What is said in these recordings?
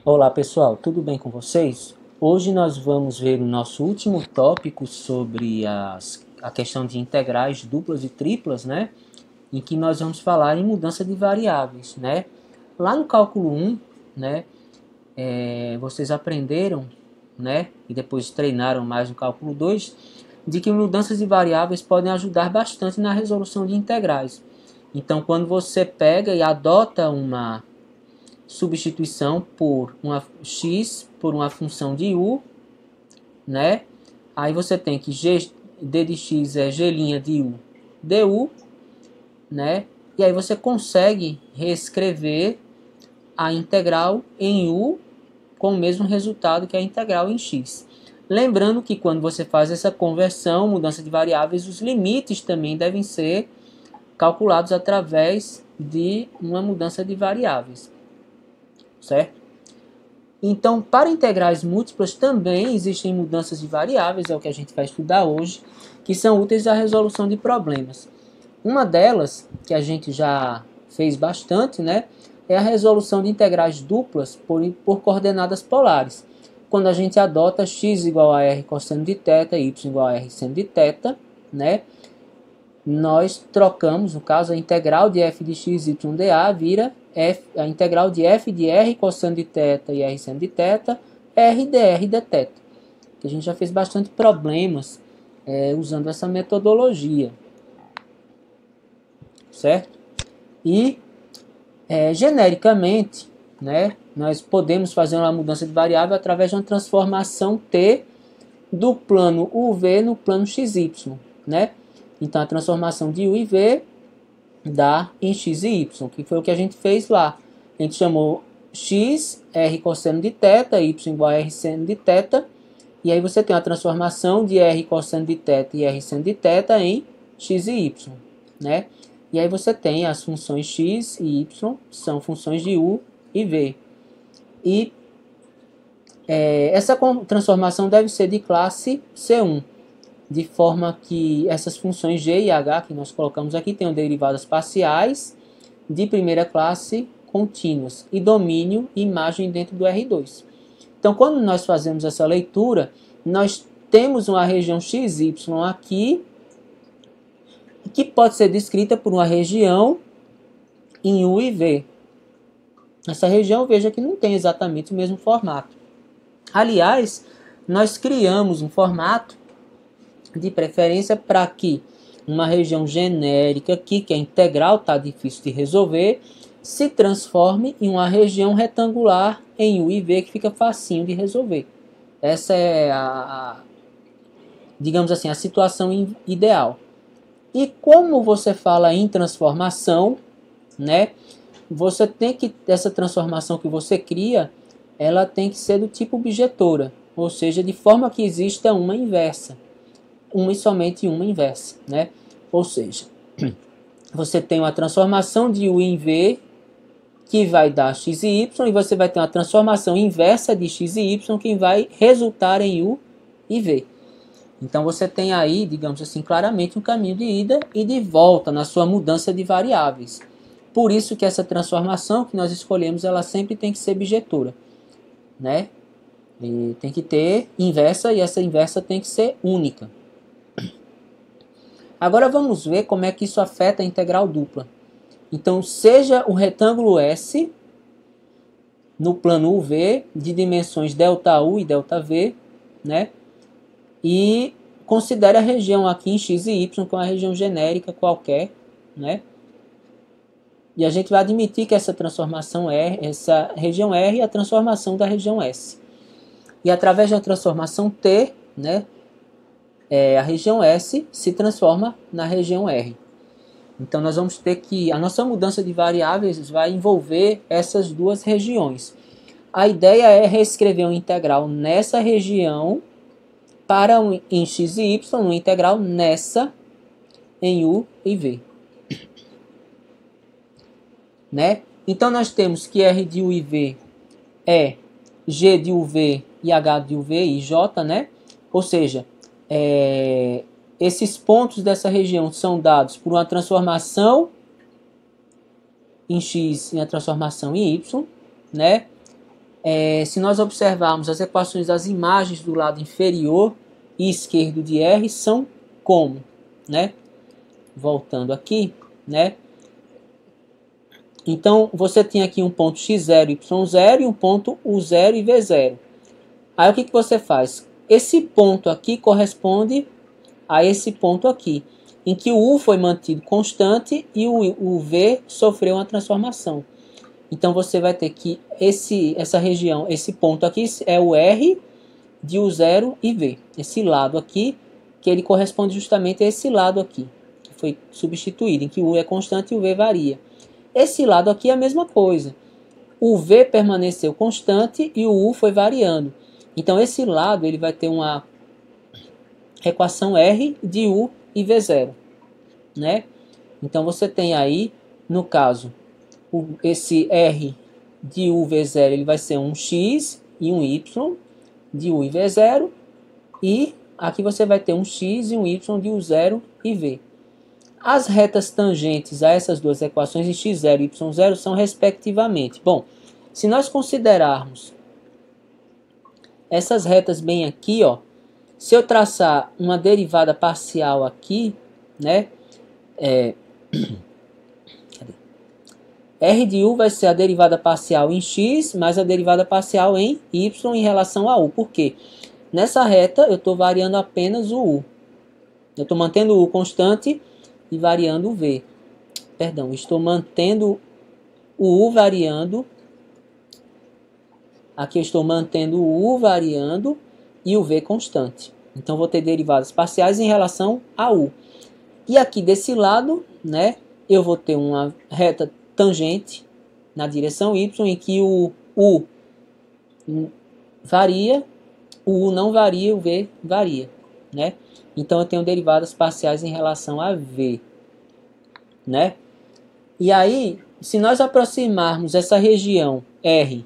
Olá pessoal, tudo bem com vocês? Hoje nós vamos ver o nosso último tópico sobre a questão de integrais duplas e triplas, né? Em que nós vamos falar em mudança de variáveis, né? Lá no cálculo 1, né? Vocês aprenderam, né? E depois treinaram mais no cálculo 2, de que mudanças de variáveis podem ajudar bastante na resolução de integrais. Então, quando você pega e adota uma substituição por uma x por uma função de u, né? Aí você tem que d de x é g' de u du, né? E aí você consegue reescrever a integral em u com o mesmo resultado que a integral em x. Lembrando que quando você faz essa conversão, mudança de variáveis, os limites também devem ser calculados através de uma mudança de variáveis, certo? Então, para integrais múltiplas também existem mudanças de variáveis, é o que a gente vai estudar hoje, que são úteis à resolução de problemas. Uma delas, que a gente já fez bastante, né, é a resolução de integrais duplas por coordenadas polares. Quando a gente adota x igual a r cosseno de θ e y igual a r seno de θ, né, nós trocamos, no caso, a integral de f de x, y, dA vira a integral de f de r cosseno de θ e r seno de θ, r dr dθ. Que a gente já fez bastante problemas usando essa metodologia, certo? E, genericamente, né, nós podemos fazer uma mudança de variável através de uma transformação t do plano uv no plano xy, né? Então, a transformação de u e v dá em x e y, que foi o que a gente fez lá. A gente chamou x, r cosseno de θ, y igual a r seno de θ, e aí você tem a transformação de r cosseno de θ e r seno de θ em x e y, né? E aí você tem as funções x e y, são funções de u e v. E essa transformação deve ser de classe C1, de forma que essas funções g e h que nós colocamos aqui tenham derivadas parciais de primeira classe contínuas e domínio e imagem dentro do R2. Então, quando nós fazemos essa leitura, nós temos uma região XY aqui, que pode ser descrita por uma região em U e V. Essa região, veja que não tem exatamente o mesmo formato. Aliás, nós criamos um formato de preferência para que uma região genérica aqui, que a integral está difícil de resolver, se transforme em uma região retangular em U e V, que fica facinho de resolver. Essa é digamos assim, a situação ideal. E como você fala em transformação, né, você tem que, essa transformação que você cria, ela tem que ser do tipo objetora, ou seja, de forma que exista uma inversa. Uma e somente uma inversa, né? Ou seja, você tem uma transformação de u em v que vai dar x e y, e você vai ter uma transformação inversa de x e y que vai resultar em u e v. Então você tem aí, digamos assim, claramente um caminho de ida e de volta na sua mudança de variáveis. Por isso que essa transformação que nós escolhemos, ela sempre tem que ser bijetora, né? E tem que ter inversa, e essa inversa tem que ser única. Agora vamos ver como é que isso afeta a integral dupla. Então, seja o retângulo S no plano UV de dimensões ΔU e ΔV, né? E considere a região aqui em x e y, que é uma região genérica qualquer, né? E a gente vai admitir que essa transformação R, essa região R é a transformação da região S. E através da transformação T, né? A região S se transforma na região R. Então nós vamos ter que, a nossa mudança de variáveis vai envolver essas duas regiões. A ideia é reescrever uma integral nessa região para em x e y, uma integral nessa em u e v. Né? Então nós temos que r de u e v é g de uv e h de uv e j, né? Ou seja, esses pontos dessa região são dados por uma transformação em x e a transformação em y, né? Se nós observarmos as equações das imagens do lado inferior e esquerdo de R são como, né? Voltando aqui, né? Então, você tem aqui um ponto x0, y0 e um ponto u0 e v0. Aí, o que você faz? Esse ponto aqui corresponde a esse ponto aqui, em que o u foi mantido constante e o v sofreu uma transformação. Então, você vai ter que essa região, esse ponto aqui é o R de u0 e v. Esse lado aqui, que ele corresponde justamente a esse lado aqui, que foi substituído, em que o u é constante e o v varia. Esse lado aqui é a mesma coisa. O v permaneceu constante e o u foi variando. Então, esse lado ele vai ter uma equação R de u e v0, né? Então, você tem aí, no caso, esse R de u v0 ele vai ser um x e um y de u e v0. E aqui você vai ter um x e um y de u0 e v. As retas tangentes a essas duas equações em x0 e y0 são respectivamente. Bom, se nós considerarmos essas retas bem aqui, ó, se eu traçar uma derivada parcial aqui, né, R de u vai ser a derivada parcial em x mais a derivada parcial em y em relação a u. Por quê? Nessa reta eu estou variando apenas o u. Eu estou mantendo o u constante e variando o v. Perdão, estou mantendo o u variando. Aqui eu estou mantendo o u variando e o v constante. Então vou ter derivadas parciais em relação a u. E aqui desse lado, né, eu vou ter uma reta tangente na direção y em que o u varia, o u não varia, o v varia, né? Então eu tenho derivadas parciais em relação a v, né? E aí, se nós aproximarmos essa região R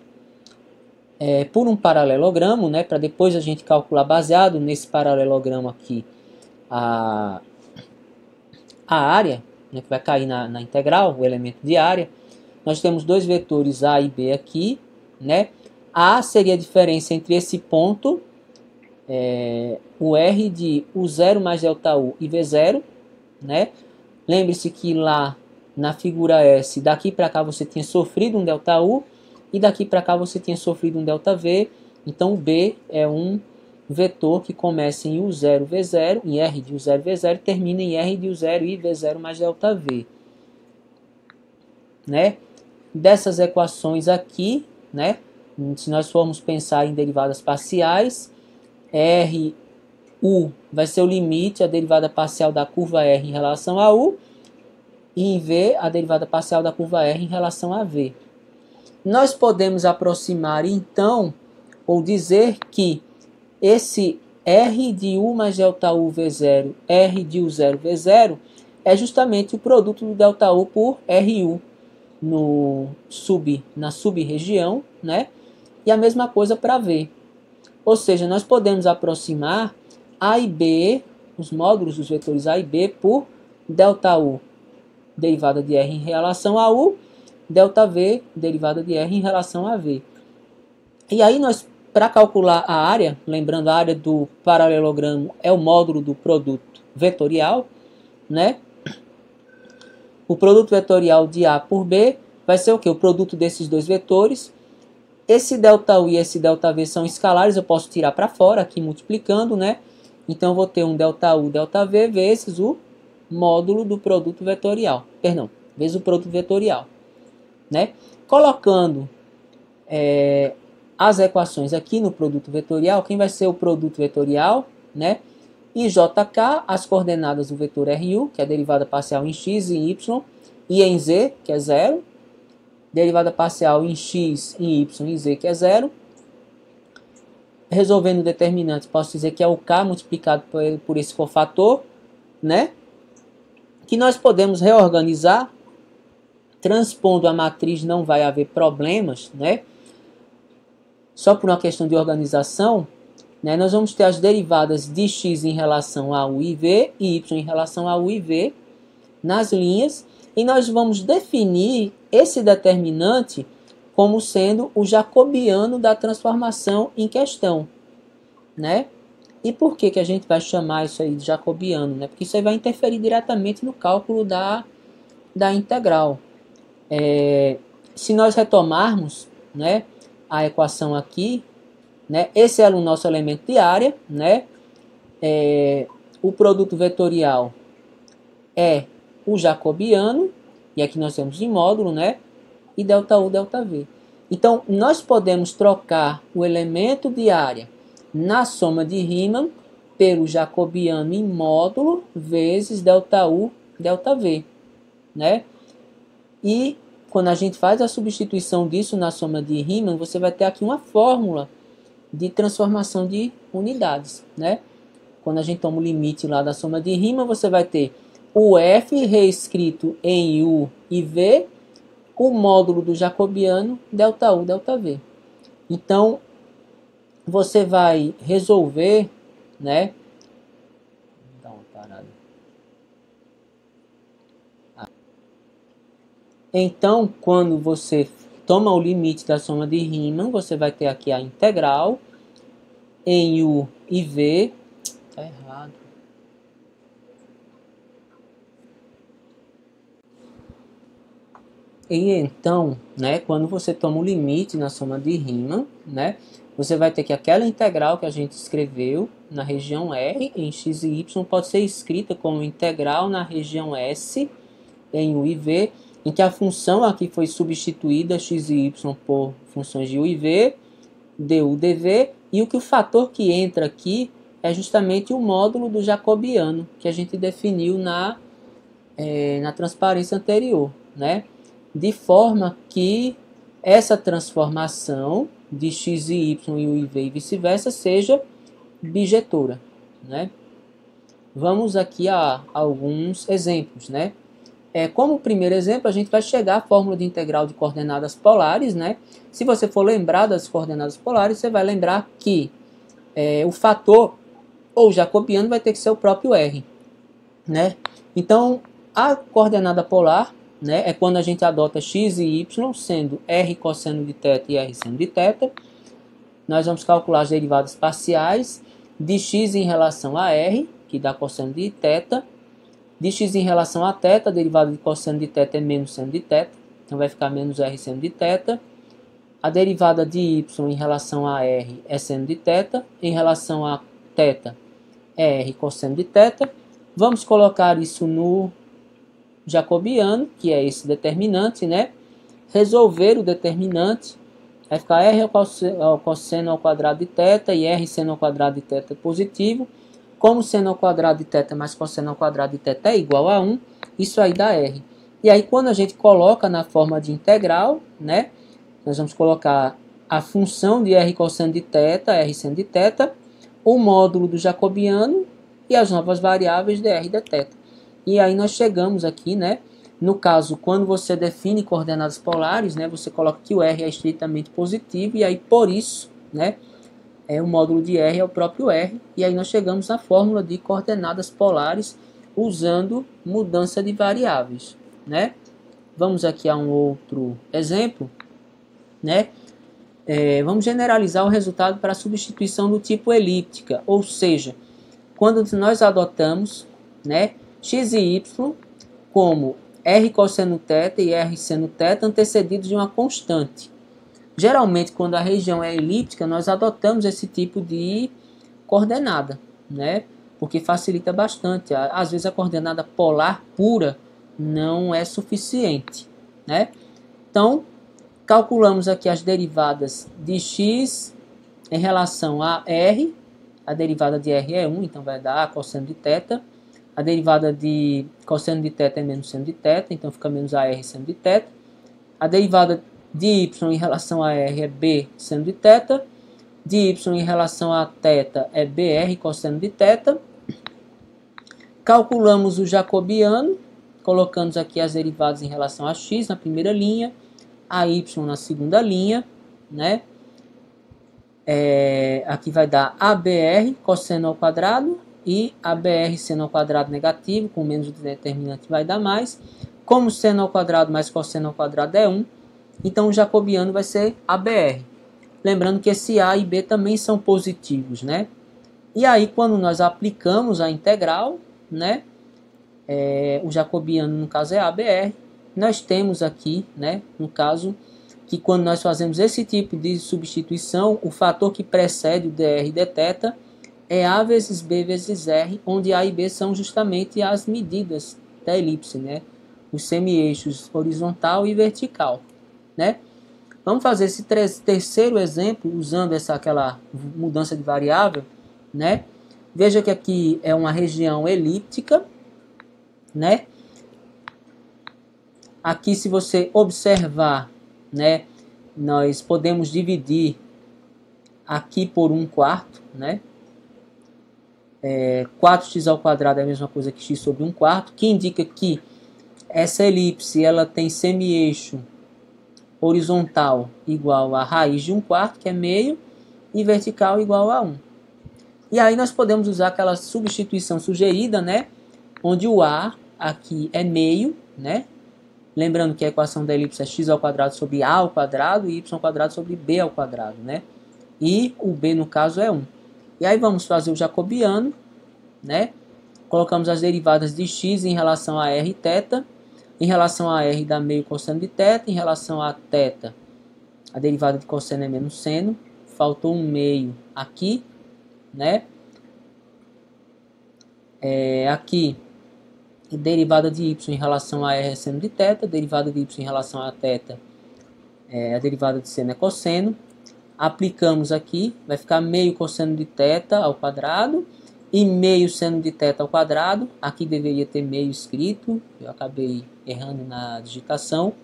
por um paralelogramo, né, para depois a gente calcular baseado nesse paralelogramo aqui a área, né, que vai cair na integral, o elemento de área, nós temos dois vetores A e B aqui, né? A seria a diferença entre esse ponto, o R de U0 mais ΔU e V0, né? Lembre-se que lá na figura S, daqui para cá você tinha sofrido um ΔU e daqui para cá você tinha sofrido um ΔV, então o B é um vetor que começa em U0, V0, em R de U0, V0, termina em R de U0 e V0 mais ΔV, né? Dessas equações aqui, né? Se nós formos pensar em derivadas parciais, U vai ser o limite, a derivada parcial da curva R em relação a U, e em V, a derivada parcial da curva R em relação a V. Nós podemos aproximar, então, ou dizer que esse R de U mais ΔU V0, R de U0 V0, é justamente o produto do ΔU por RU na sub-região, né? E a mesma coisa para V. Ou seja, nós podemos aproximar A e B, os módulos dos vetores A e B, por ΔU, derivada de R em relação a U, ΔV, derivada de R em relação a V. E aí nós, para calcular a área, lembrando a área do paralelogramo é o módulo do produto vetorial, né? O produto vetorial de A por B vai ser o quê? O produto desses dois vetores. Esse ΔU e esse ΔV são escalares, eu posso tirar para fora aqui multiplicando, né? Então eu vou ter um ΔU, ΔV vezes o módulo do produto vetorial. Perdão, vezes o produto vetorial, né? Colocando as equações aqui no produto vetorial, quem vai ser o produto vetorial, né? E JK, as coordenadas do vetor RU, que é a derivada parcial em x e em y, e em z, que é 0, derivada parcial em x, em y e z, que é 0. Resolvendo o determinante, posso dizer que é o k multiplicado por esse cofator, né? Que nós podemos reorganizar, transpondo a matriz não vai haver problemas, né? Só por uma questão de organização, né, nós vamos ter as derivadas de x em relação a u e v e y em relação a u e v nas linhas, e nós vamos definir esse determinante como sendo o jacobiano da transformação em questão, né? E por que a gente vai chamar isso aí de jacobiano, né? Porque isso aí vai interferir diretamente no cálculo da integral. Se nós retomarmos, né, a equação aqui, né, esse é o nosso elemento de área, né? O produto vetorial é o jacobiano, e aqui nós temos em módulo, né? E ΔU, ΔV. Então, nós podemos trocar o elemento de área na soma de Riemann pelo jacobiano em módulo vezes ΔU, ΔV, né? E quando a gente faz a substituição disso na soma de Riemann, você vai ter aqui uma fórmula de transformação de unidades, né? Quando a gente toma o limite lá da soma de Riemann, você vai ter o F reescrito em U e V, o módulo do jacobiano, ΔU, ΔV. Então, você vai resolver, né? Dá uma parada. Então, quando você toma o limite da soma de Riemann, você vai ter aqui a integral em U e V. Tá errado. E então, né, quando você toma o limite na soma de Riemann, né, você vai ter que aquela integral que a gente escreveu na região R em x e y pode ser escrita como integral na região S em U e V, em que a função aqui foi substituída x e y por funções de U e V, du, dv, e o fator que entra aqui é justamente o módulo do jacobiano que a gente definiu na transparência anterior, né? De forma que essa transformação de x e y e u e v e vice-versa seja bijetora, né? Vamos aqui a alguns exemplos, né? Como primeiro exemplo, a gente vai chegar à fórmula de integral de coordenadas polares, né? Se você for lembrar das coordenadas polares, você vai lembrar que o fator ou jacobiano vai ter que ser o próprio R, né? Então, a coordenada polar, né, é quando a gente adota x e y sendo r cosseno de θ e r seno de θ. Nós vamos calcular as derivadas parciais de x em relação a r, que dá cosseno de θ, de x em relação a θ, a derivada de cosseno de θ é menos seno de θ, então vai ficar menos r seno de θ. A derivada de y em relação a r é seno de θ, em relação a θ é r cosseno de θ. Vamos colocar isso no jacobiano, que é esse determinante, né? Resolver o determinante, vai ficar r ao cosseno ao quadrado de θ e r seno ao quadrado de θ positivo. Como seno ao quadrado de θ mais cosseno ao quadrado de θ é igual a 1, isso aí dá r. E aí quando a gente coloca na forma de integral, né? Nós vamos colocar a função de r cosseno de θ, r seno de θ, o módulo do jacobiano e as novas variáveis de r e de θ. E aí nós chegamos aqui, né? No caso, quando você define coordenadas polares, né? Você coloca que o R é estritamente positivo e aí por isso, né? O módulo de R é o próprio R. E aí nós chegamos à fórmula de coordenadas polares usando mudança de variáveis, né? Vamos aqui a um outro exemplo, né? Vamos generalizar o resultado para a substituição do tipo elíptica, ou seja, quando nós adotamos, né? X e Y como R cosseno θ e R seno θ antecedidos de uma constante. Geralmente, quando a região é elíptica, nós adotamos esse tipo de coordenada, né? Porque facilita bastante. Às vezes a coordenada polar pura não é suficiente, né? Então, calculamos aqui as derivadas de x em relação a R. A derivada de R é 1, então vai dar cosseno de θ. A derivada de cosseno de θ é menos seno de θ, então fica menos AR seno de θ. A derivada de y em relação a R é B seno de θ. De y em relação a θ é BR cosseno de θ. Calculamos o jacobiano, colocamos aqui as derivadas em relação a x na primeira linha, a y na segunda linha, né? Aqui vai dar ABR cosseno ao quadrado e ABR seno ao quadrado negativo, com menos o determinante vai dar mais. Como seno ao quadrado mais cosseno ao quadrado é 1, Então o jacobiano vai ser ABR. Lembrando que esse A e B também são positivos, né? E aí quando nós aplicamos a integral, né? O jacobiano no caso é ABR. Nós temos aqui, né? No caso, que quando nós fazemos esse tipo de substituição, o fator que precede o dr e dθ é A vezes B vezes R, onde A e B são justamente as medidas da elipse, né? Os semi-eixos horizontal e vertical, né? Vamos fazer esse terceiro exemplo usando aquela mudança de variável, né? Veja que aqui é uma região elíptica, né? Aqui, se você observar, né, nós podemos dividir aqui por 1/4, né? 4x ao quadrado é a mesma coisa que x sobre 1/4, que indica que essa elipse ela tem semi-eixo horizontal igual a raiz de 1/4, que é meio, e vertical igual a 1. E aí nós podemos usar aquela substituição sugerida, né? Onde o A aqui é meio, né? Lembrando que a equação da elipse é x ao quadrado sobre a ao quadrado e y ao quadrado sobre b ao quadrado, né? E o b no caso é 1. E aí vamos fazer o jacobiano, né? Colocamos as derivadas de x em relação a r e θ. Em relação a r dá meio cosseno de θ. Em relação a θ, a derivada de cosseno é menos seno. Faltou um meio aqui, né? Aqui, derivada de y em relação a r é seno de θ. Derivada de y em relação a θ, a derivada de seno é cosseno. Aplicamos aqui, vai ficar meio cosseno de θ ao quadrado e meio seno de θ ao quadrado. Aqui deveria ter meio escrito, eu acabei errando na digitação.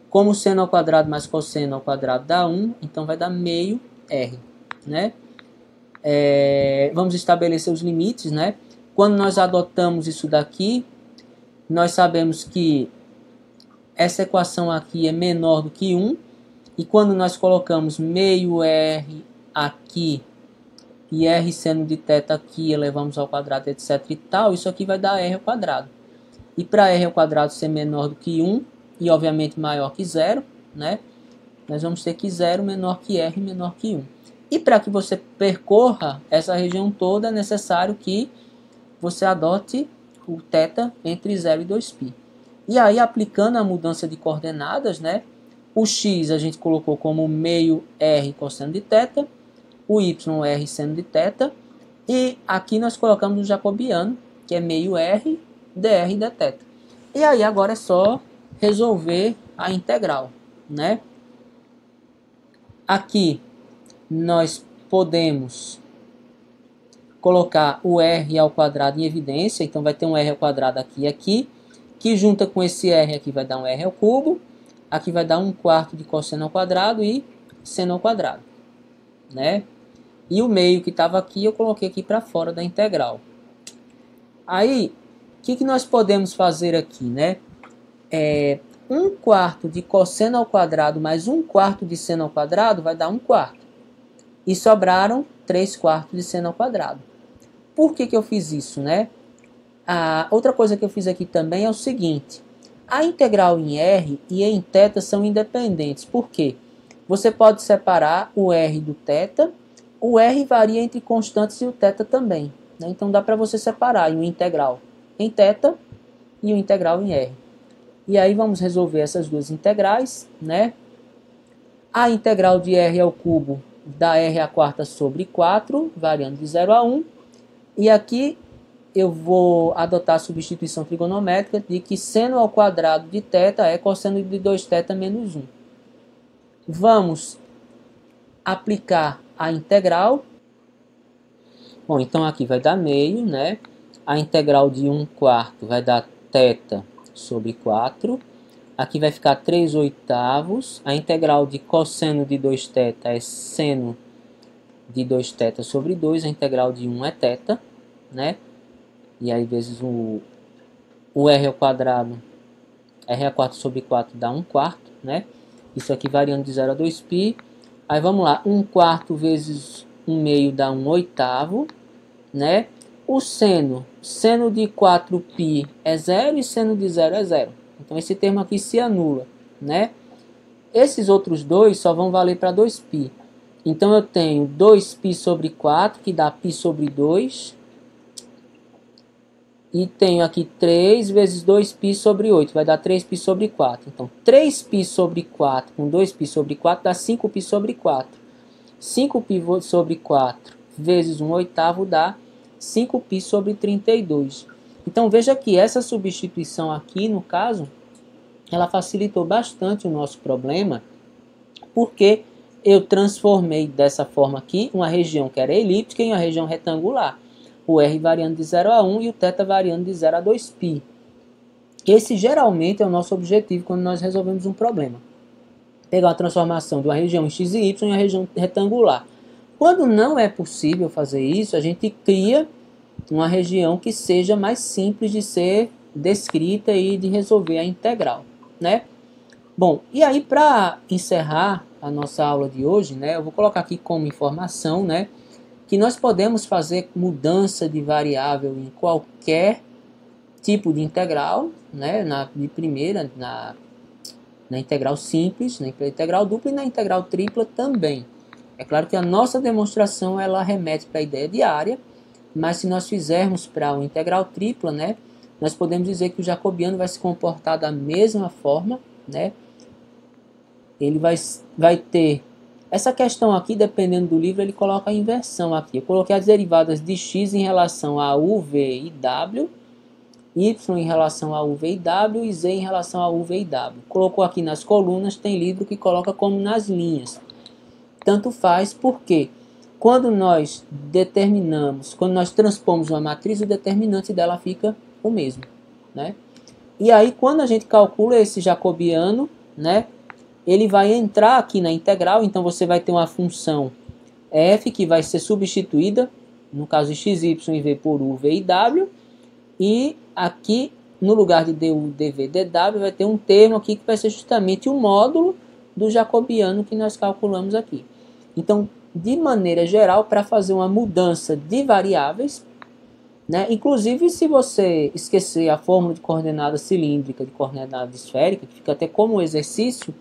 Como seno ao quadrado mais cosseno ao quadrado dá 1, então vai dar meio r, né? Vamos estabelecer os limites, né? Quando nós adotamos isso daqui, nós sabemos que essa equação aqui é menor do que 1. E quando nós colocamos meio r aqui e r seno de θ aqui, elevamos ao quadrado, etc e tal, isso aqui vai dar r ao quadrado. E para r ao quadrado ser menor do que 1 e obviamente maior que 0, né? Nós vamos ter que 0 menor que r menor que 1. E para que você percorra essa região toda, é necessário que você adote o θ entre 0 e 2π. E aí, aplicando a mudança de coordenadas, né? O x a gente colocou como meio r cosseno de θ, o y r seno de θ, e aqui nós colocamos o jacobiano, que é meio r dr dθ. E aí agora é só resolver a integral, né? Aqui nós podemos colocar o r ao quadrado em evidência, então vai ter um r ao quadrado aqui e aqui, que junta com esse r aqui vai dar um r ao cubo, aqui vai dar 1/4 de cosseno ao quadrado e seno ao quadrado, né? E o meio que estava aqui eu coloquei aqui para fora da integral. Aí, o que nós podemos fazer aqui, né? 1/4 de cosseno ao quadrado mais 1/4 de seno ao quadrado vai dar 1/4. E sobraram 3/4 de seno ao quadrado. Por que eu fiz isso, né? Outra coisa que eu fiz aqui também é o seguinte. A integral em r e em θ são independentes. Por quê? Você pode separar o r do θ. O r varia entre constantes e o θ também, né? Então dá para você separar o integral em θ e o integral em r. E aí vamos resolver essas duas integrais, né? A integral de r ao cubo dá r à quarta sobre 4, variando de 0 a 1. E aqui eu vou adotar a substituição trigonométrica de que seno ao quadrado de θ é cosseno de 2θ menos 1. Vamos aplicar a integral. Bom, então aqui vai dar meio, né? A integral de 1/4 vai dar θ sobre 4. Aqui vai ficar 3/8. A integral de cosseno de 2θ é seno de 2θ sobre 2. A integral de 1 é θ, né? E aí vezes o r ao quadrado, r a 4 sobre 4 dá 1/4, né? Isso aqui variando de 0 a 2π. Aí vamos lá, 1/4 vezes 1/2 dá 1/8, né? O seno de 4π é 0 e seno de 0 é 0. Então esse termo aqui se anula, né? Esses outros dois só vão valer para 2π. Então eu tenho 2π sobre 4, que dá π sobre 2. E tenho aqui 3 vezes 2π sobre 8, vai dar 3π sobre 4. Então 3π sobre 4 com 2π sobre 4 dá 5π sobre 4. 5π sobre 4 vezes 1/8 dá 5π sobre 32. Então veja que essa substituição aqui, no caso, ela facilitou bastante o nosso problema, porque eu transformei dessa forma aqui uma região que era elíptica em uma região retangular. O R variando de 0 a 1 e o θ variando de 0 a 2π. Esse geralmente é o nosso objetivo quando nós resolvemos um problema. Pegar uma transformação de uma região x e y em uma região retangular. Quando não é possível fazer isso, a gente cria uma região que seja mais simples de ser descrita e de resolver a integral, né? Bom, e aí para encerrar a nossa aula de hoje, né, eu vou colocar aqui como informação, né, que nós podemos fazer mudança de variável em qualquer tipo de integral, né, de primeira, na integral simples, na integral dupla e na integral tripla também. É claro que a nossa demonstração ela remete para a ideia de área, mas se nós fizermos para uma integral tripla, né, nós podemos dizer que o jacobiano vai se comportar da mesma forma, né? Ele vai ter essa questão aqui, dependendo do livro, ele coloca a inversão aqui. Eu coloquei as derivadas de x em relação a u, v e w, y em relação a u, v e w e z em relação a u, v e w. Colocou aqui nas colunas, tem livro que coloca como nas linhas. Tanto faz porque quando nós determinamos, quando nós transpomos uma matriz, o determinante dela fica o mesmo, né? E aí quando a gente calcula esse jacobiano, né, ele vai entrar aqui na integral, então você vai ter uma função f que vai ser substituída, no caso de x, y e v por u, v e w, e aqui no lugar de du, dv, dw vai ter um termo aqui que vai ser justamente o módulo do jacobiano que nós calculamos aqui. Então, de maneira geral, para fazer uma mudança de variáveis, né, inclusive se você esquecer a fórmula de coordenada cilíndrica, de coordenada esférica, que fica até como exercício,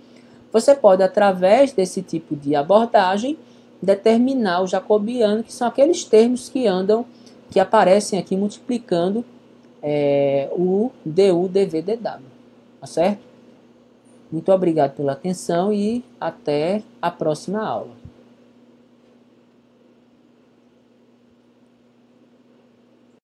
você pode, através desse tipo de abordagem, determinar o jacobiano, que são aqueles termos que aparecem aqui multiplicando o du, dv, dw. Tá certo? Muito obrigado pela atenção e até a próxima aula.